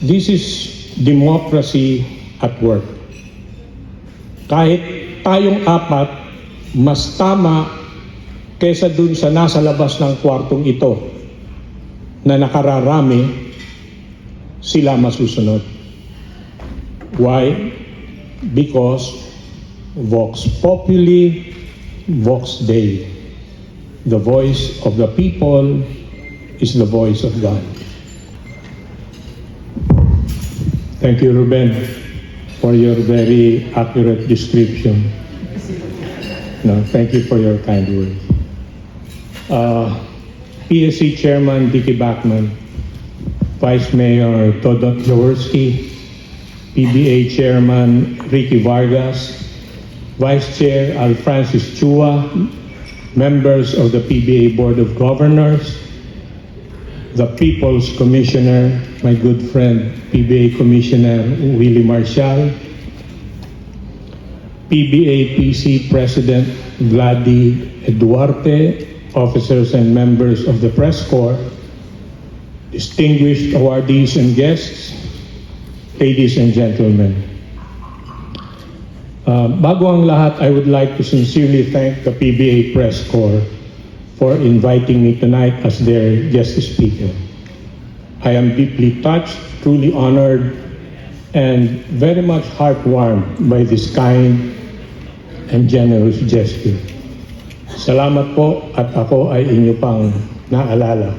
This is democracy at work. Kahit tayong apat, mas tama kesa dun sa nasa labas ng kwartong ito na nakararami, sila masusunod. Why? Because Vox Populi, Vox Dei. The voice of the people is the voice of God. Thank you, Ruben, for your very accurate description. No, thank you for your kind words. PSC Chairman Dicky Bachman, Vice Mayor Todot Jaworski, PBA Chairman Ricky Vargas, Vice Chair Al Francis Chua, members of the PBA Board of Governors, the People's Commissioner, my good friend, PBA Commissioner Willie Marshall, PBA PC President Vladi Duarte, officers and members of the Press Corps, distinguished awardees and guests, ladies and gentlemen. Bago ang lahat, I would like to sincerely thank the PBA Press Corps for inviting me tonight as their guest speaker. I am deeply touched, truly honored, and very much heartwarmed by this kind and generous gesture. Salamat po at ako ay inyo pang naalala.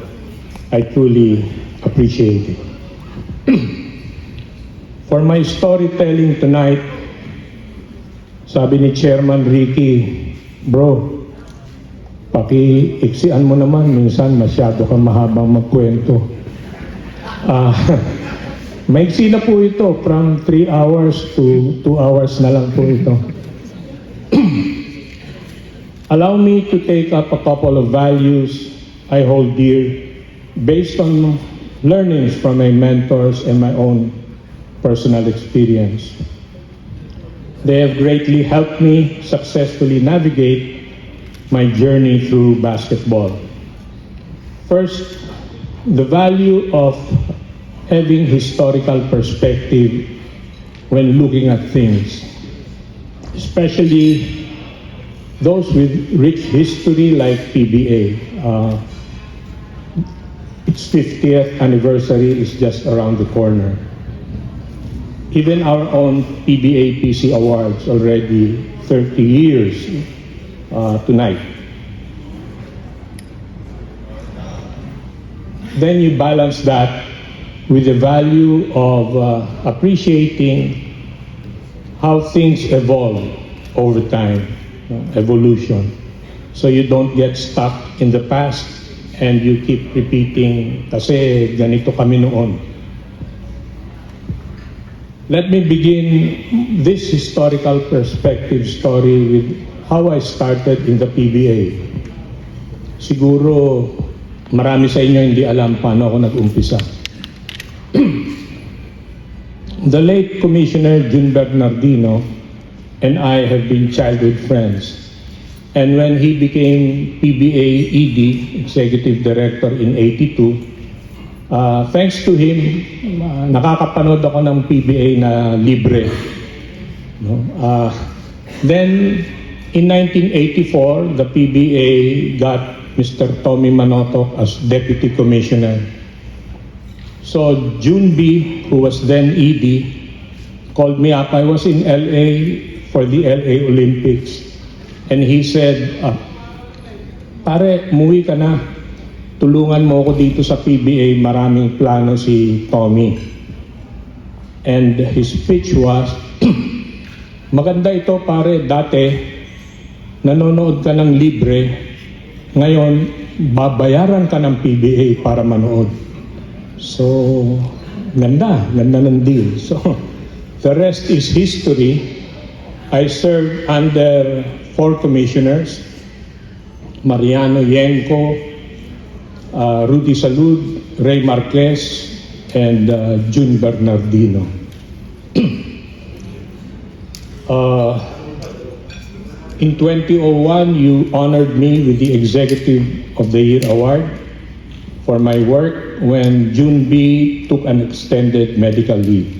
I truly appreciate it. For my storytelling tonight, sabi ni Chairman Ricky, bro, paki-iksian mo naman, minsan masyado kang mahabang magkwento. Maiksi na po ito, from 3 hours to 2 hours na lang po ito. Allow me to take up a couple of values I hold dear based on learnings from my mentors and my own personal experience. They have greatly helped me successfully navigate my journey through basketball. First, the value of having historical perspective when looking at things, especially those with rich history like PBA. Its 50th anniversary is just around the corner. Even our own PBA PC Awards already 30 years tonight. Then you balance that with the value of appreciating how things evolve over time, evolution. So you don't get stuck in the past and you keep repeating, kasi ganito kami noon. Let me begin this historical perspective story with how I started in the PBA. Siguro marami sa inyo hindi alam paano ako nag-umpisa. The late Commissioner Jun Bernardino and I have been childhood friends. And when he became PBA ED, Executive Director in 82, thanks to him, nakakapanood ako ng PBA na libre. No? Then, in 1984, the PBA got Mr. Tommy Manotoc as Deputy Commissioner. So, June B., who was then ED, called me up. I was in LA for the LA Olympics. And he said, pare, umuwi ka na. Tulungan mo ako dito sa PBA, maraming plano si Tommy. And his speech was, maganda ito pare, dati nanonood ka ng libre, ngayon babayaran ka ng PBA para manood. So, ganda ng deal. So, the rest is history. I served under 4 commissioners, Mariano Yenko, Rudy Salud, Ray Marquez, and Jun Bernardino. In 2001, you honored me with the Executive of the Year Award for my work when June B took an extended medical leave.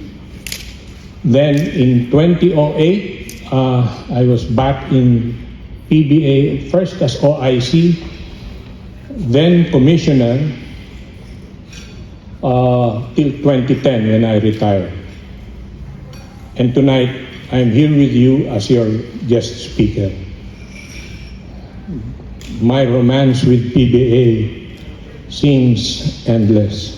Then in 2008, I was back in PBA, first as OIC, then commissioner, till 2010 when I retired. And tonight, I'm here with you as your guest speaker. My romance with PBA seems endless.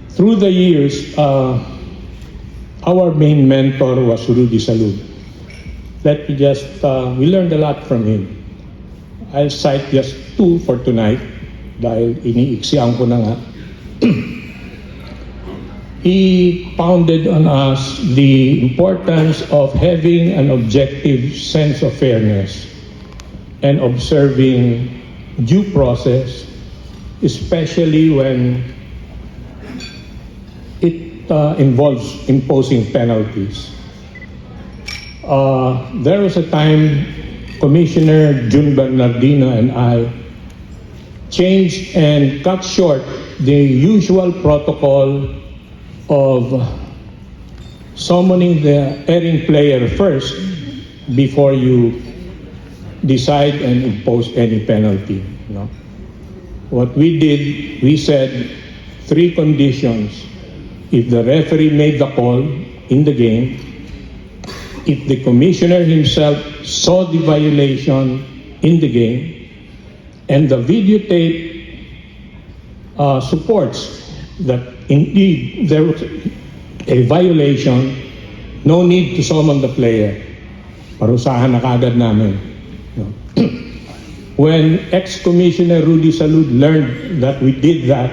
Through the years, our main mentor was Rudy Salud. We learned a lot from him. I'll cite just two for tonight dahil iniiksian ko na nga. He pounded on us the importance of having an objective sense of fairness and observing due process, especially when it involves imposing penalties. There was a time Commissioner Jun Bernardino and I changed and cut short the usual protocol of summoning the erring player first before you decide and impose any penalty. No? What we did, we said 3 conditions. If the referee made the call in the game, if the commissioner himself saw the violation in the game, and the videotape supports that indeed there was a violation, no need to summon the player. Parusahan na kagad namin. No. When ex-commissioner Rudy Salud learned that we did that,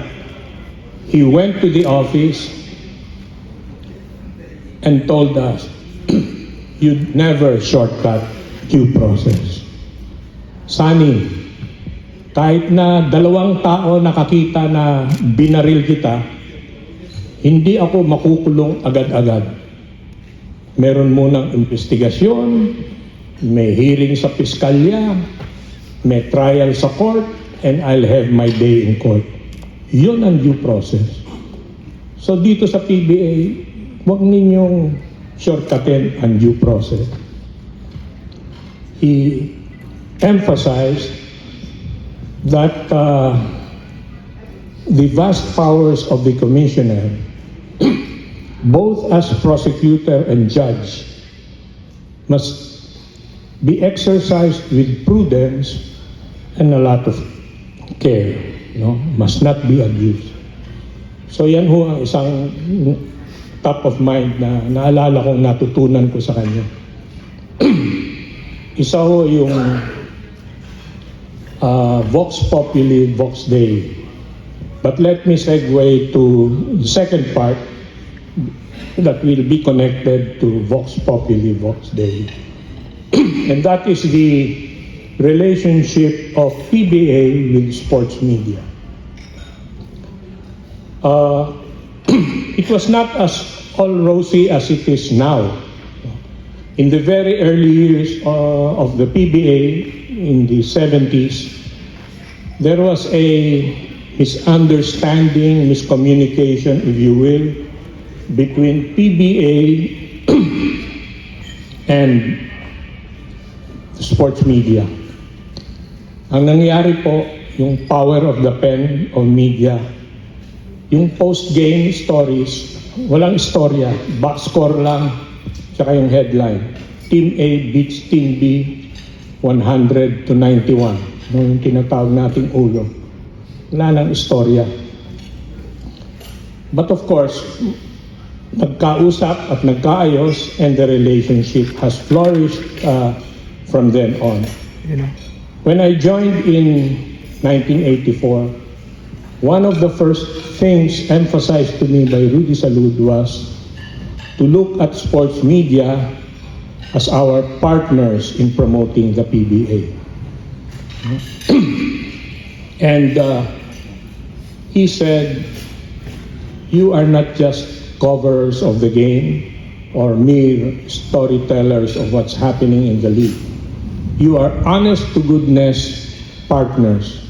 he went to the office and told us, you'd never shortcut due process. Sonny, kahit na 2 tao nakakita na binaril kita, hindi ako makukulong agad-agad. Meron munang investigasyon, may hearing sa piskalya, may trial sa court, and I'll have my day in court. Yun ang due process. So dito sa PBA, huwag ninyong shortcutin ang due process. He emphasized that the vast powers of the commissioner, both as prosecutor and judge, must be exercised with prudence and a lot of care. No? Must not be abused. So yan ho ang isang top of mind na naalala kong natutunan ko sa kanya. Isa ho yung Vox Populi, Vox Dei. But let me segue to the second part that will be connected to Vox Populi, Vox Dei. And that is the relationship of PBA with sports media. It was not as all rosy as it is now. In the very early years of the PBA, in the 70s, there was a misunderstanding, miscommunication, if you will, between PBA and sports media. Ang nangyari po, yung power of the pen of media, yung post-game stories, walang istorya, box score lang, tsaka yung headline. Team A beats Team B 100 to 91. Yung tinatawag nating ulo. Wala nang istorya. But of course, nagkausap at nagkaayos, and the relationship has flourished from then on. You know, when I joined in 1984, one of the first things emphasized to me by Rudy Salud was to look at sports media as our partners in promoting the PBA. And he said, you are not just covers of the game or mere storytellers of what's happening in the league. You are honest to goodness partners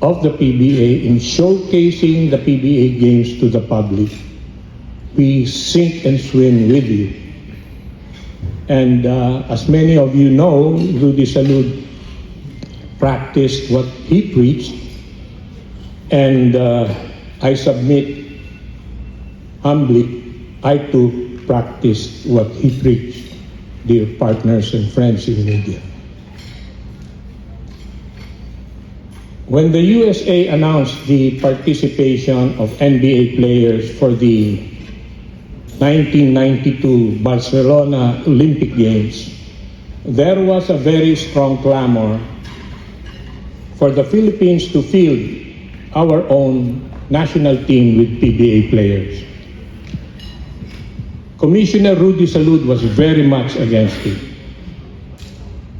of the PBA in showcasing the PBA games to the public. We sink and swim with you. And as many of you know, Rudy Salud practiced what he preached, and I submit humbly, I too practiced what he preached, dear partners and friends in media. When the USA announced the participation of NBA players for the 1992 Barcelona Olympic Games, there was a very strong clamor for the Philippines to field our own national team with PBA players. Commissioner Rudy Salud was very much against it.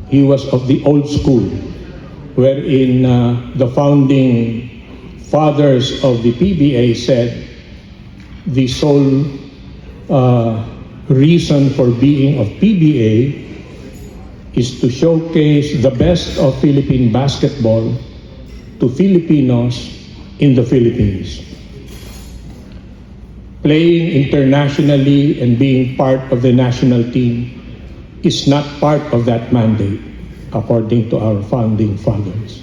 He was of the old school, wherein the founding fathers of the PBA said the sole reason for being of PBA is to showcase the best of Philippine basketball to Filipinos in the Philippines. Playing internationally and being part of the national team is not part of that mandate, according to our founding fathers.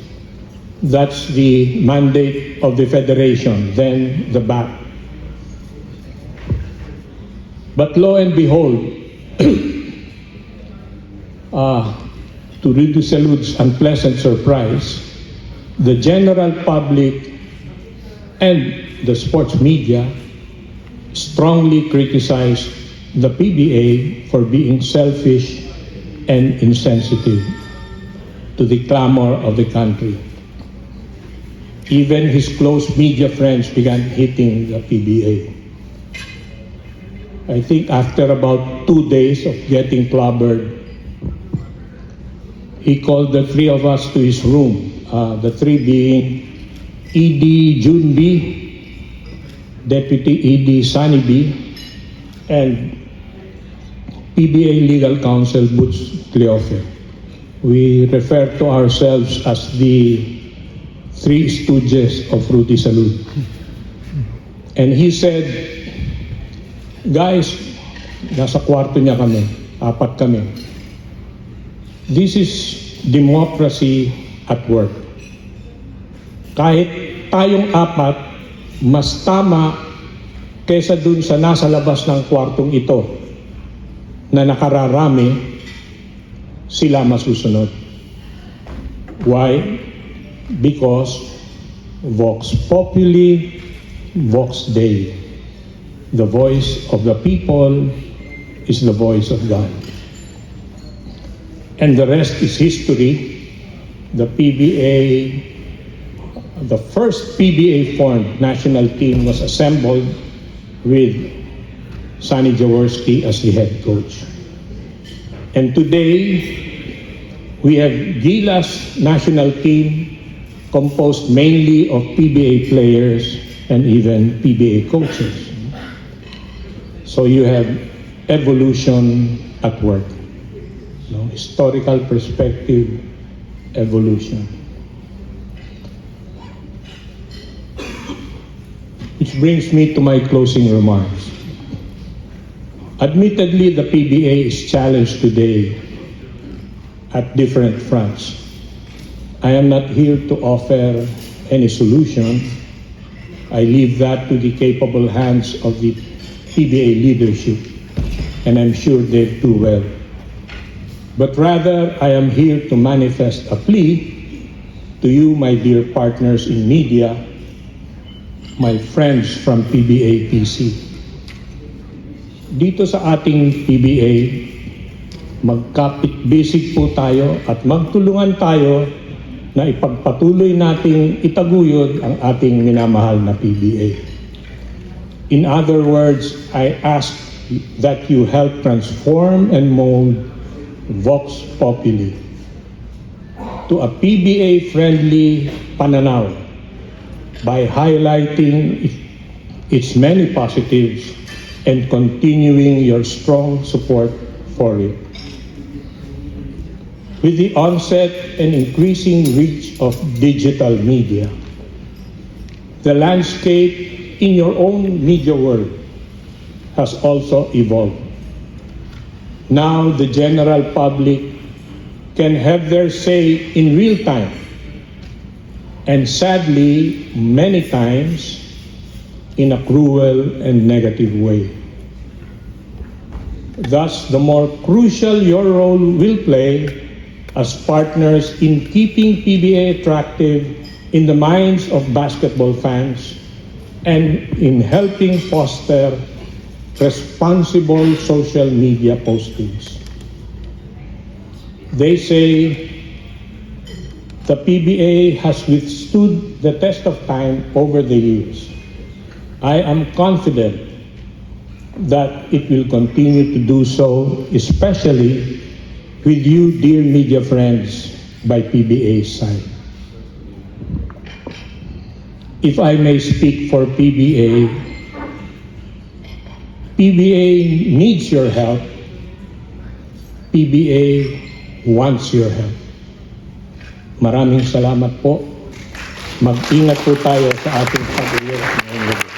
That's the mandate of the Federation, then the BAC. But lo and behold, to Rudy Salud's unpleasant surprise, the general public and the sports media strongly criticized the PBA for being selfish and insensitive to the clamor of the country. Even his close media friends began hitting the PBA. I think after about 2 days of getting clobbered, he called the three of us to his room, the three being ED June B, Deputy ED Sonny B, and PBA Legal Counsel Butch Cleofe. We refer to ourselves as the three stooges of Rudy Salud. And he said, guys, nasa kwarto niya kami, 4 kami. This is democracy at work. Kahit tayong 4, mas tama kaysa dun sa nasa labas ng kwartong ito na nakararami, sila masusunod. Why? Because Vox Populi, Vox Dei. The voice of the people is the voice of God. And the rest is history. The PBA, the first PBA formed national team was assembled with Sonny Jaworski as the head coach. And today, we have Gila's national team composed mainly of PBA players and even PBA coaches. So you have evolution at work. Historical perspective, evolution. Which brings me to my closing remarks. Admittedly, the PBA is challenged today at different fronts. I am not here to offer any solution. I leave that to the capable hands of the PBA leadership, and I'm sure they do well. But rather, I am here to manifest a plea to you, my dear partners in media, my friends from PBA-PC. Dito sa ating PBA, magkapit-bisig po tayo at magtulungan tayo na ipagpatuloy nating itaguyod ang ating minamahal na PBA. In other words, I ask that you help transform and mold Vox Populi to a PBA-friendly pananaw by highlighting its many positives and continuing your strong support for it. With the onset and increasing reach of digital media, the landscape in your own media world has also evolved. Now the general public can have their say in real time, and sadly, many times, in a cruel and negative way. Thus, the more crucial your role will play as partners in keeping PBA attractive in the minds of basketball fans and in helping foster responsible social media postings. They say the PBA has withstood the test of time over the years. I am confident that it will continue to do so, especially with you, dear media friends, by PBA's side. If I may speak for PBA, PBA needs your help. PBA wants your help. Maraming salamat po. Mag-ingat po tayo sa ating pag-iwas ngayong gabi.